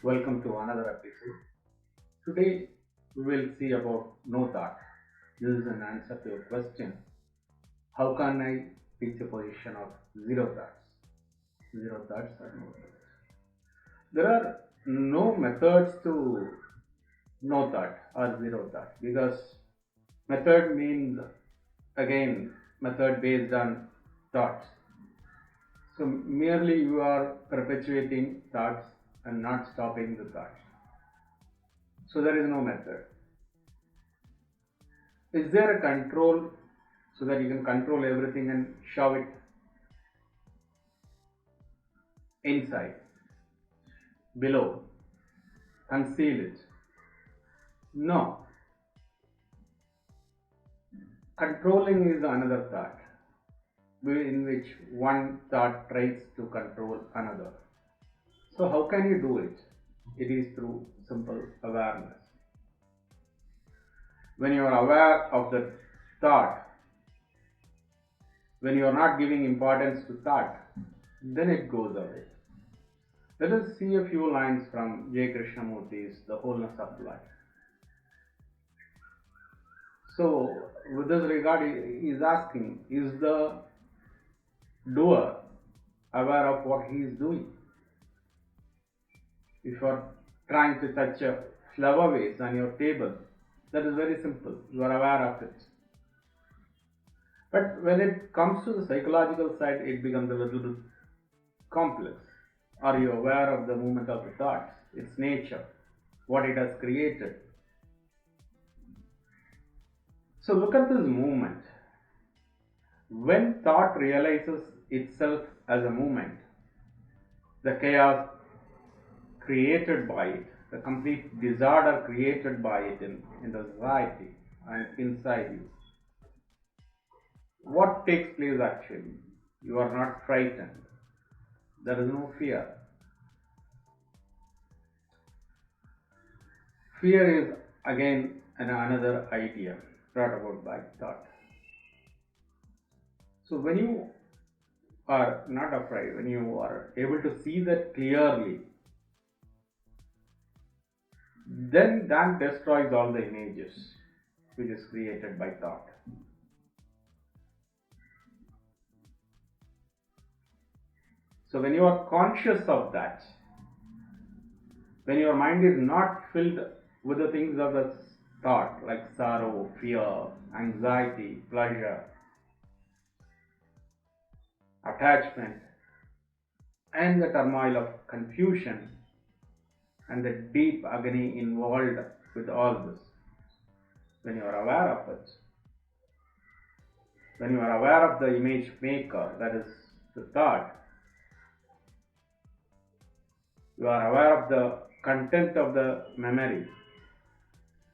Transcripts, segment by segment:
Welcome to another episode. Today we will see about no thought. This is an answer to your question. How can I reach a position of zero thoughts? Zero thoughts or no thoughts. There are no methods to no thought or zero thought because method means again method based on thoughts. So merely you are perpetuating thoughts and not stopping the thoughts. So there is no method. Is there a control so that you can control everything and shove it inside, below, conceal it? No. Controlling is another thought, in which one thought tries to control another. So, how can you do it? It is through simple awareness. When you are aware of the thought, when you are not giving importance to thought, then it goes away. Let us see a few lines from J.Krishnamurti's The Wholeness of Life. So, with this regard, he is asking, is the doer aware of what he is doing? If you are trying to touch a flower vase on your table, that is very simple. You are aware of it. But when it comes to the psychological side, it becomes a little bit complex. Are you aware of the movement of the thoughts, its nature, what it has created? So look at this movement. When thought realizes itself as a movement, the chaos created by it, the complete disorder created by it in the society and inside you, what takes place actually? You are not frightened. There is no fear. Fear is again another idea brought about by thought. So when you are not afraid, when you are able to see that clearly, then that destroys all the images which is created by thought. So when you are conscious of that, when your mind is not filled with the things of the thought like sorrow, fear, anxiety, pleasure, attachment, and the turmoil of confusion and the deep agony involved with all this, when you are aware of it, when you are aware of the image maker, that is the thought, you are aware of the content of the memory,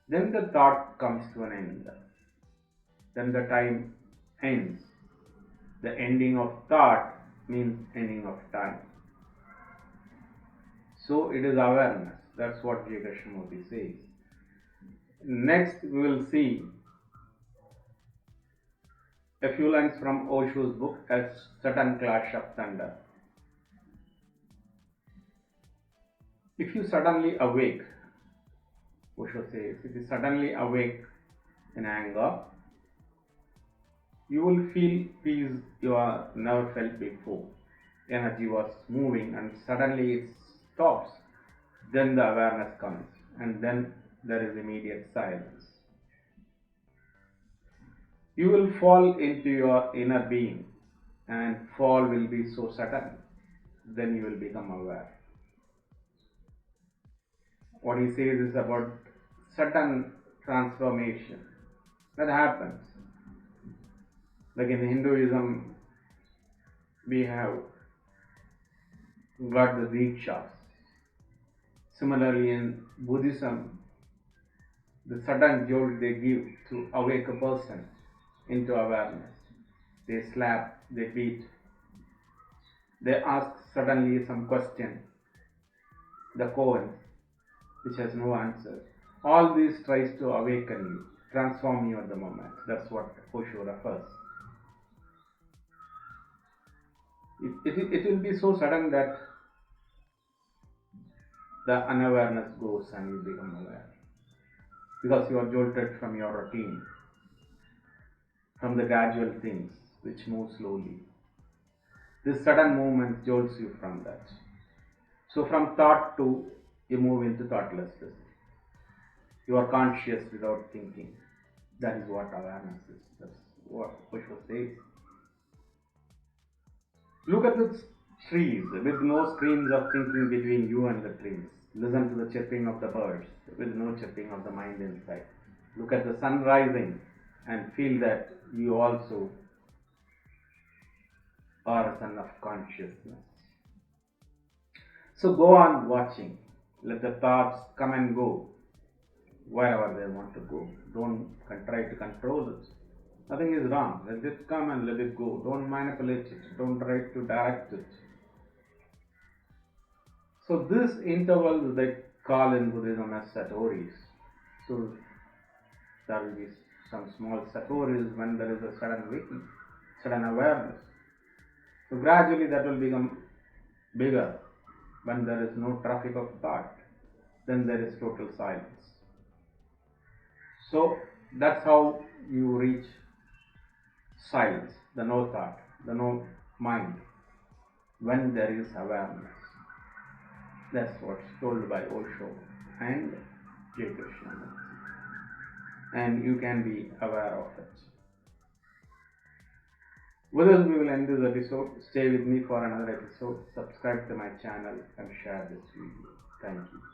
then the thought comes to an end. Then the time ends. The ending of thought means ending of time. So it is awareness. That's what J. Krishnamurti says. Next, we will see a few lines from Osho's book, A Sudden Clash of Thunder. If you suddenly awake, Osho says, if you suddenly awake in anger, you will feel peace you have never felt before. Energy was moving and suddenly it stops. Then the awareness comes and then there is immediate silence. You will fall into your inner being and fall will be so sudden. Then you will become aware. What he says is about sudden transformation that happens. Like in Hinduism, we have got the Dikshas. Similarly, in Buddhism, the sudden jolt they give to awake a person into awareness. They slap, they beat, they ask suddenly some question, the koan, which has no answer. All this tries to awaken you, transform you at the moment. That's what Osho refers. It will be so sudden that the unawareness goes and you become aware. Because you are jolted from your routine, from the gradual things which move slowly. This sudden movement jolts you from that. So from thought to you move into thoughtlessness. You are conscious without thinking. That is what awareness is. That's what Osho says. Look at the trees with no streams of thinking between you and the trees. Listen to the chirping of the birds with no chirping of the mind inside. Look at the sun rising and feel that you also are a son of consciousness. So go on watching. Let the thoughts come and go wherever they want to go. Don't try to control it. Nothing is wrong. Let it come and let it go. Don't manipulate it. Don't try to direct it. So this interval they call in Buddhism as satoris. So there will be some small satoris when there is a sudden waking, sudden awareness. So gradually that will become bigger when there is no traffic of thought. Then there is total silence. So that's how you reach silence, the no thought, the no mind, when there is awareness. That's what's told by Osho and J.Krishnamurti. And you can be aware of it. With this, we will end this episode. Stay with me for another episode. Subscribe to my channel and share this video. Thank you.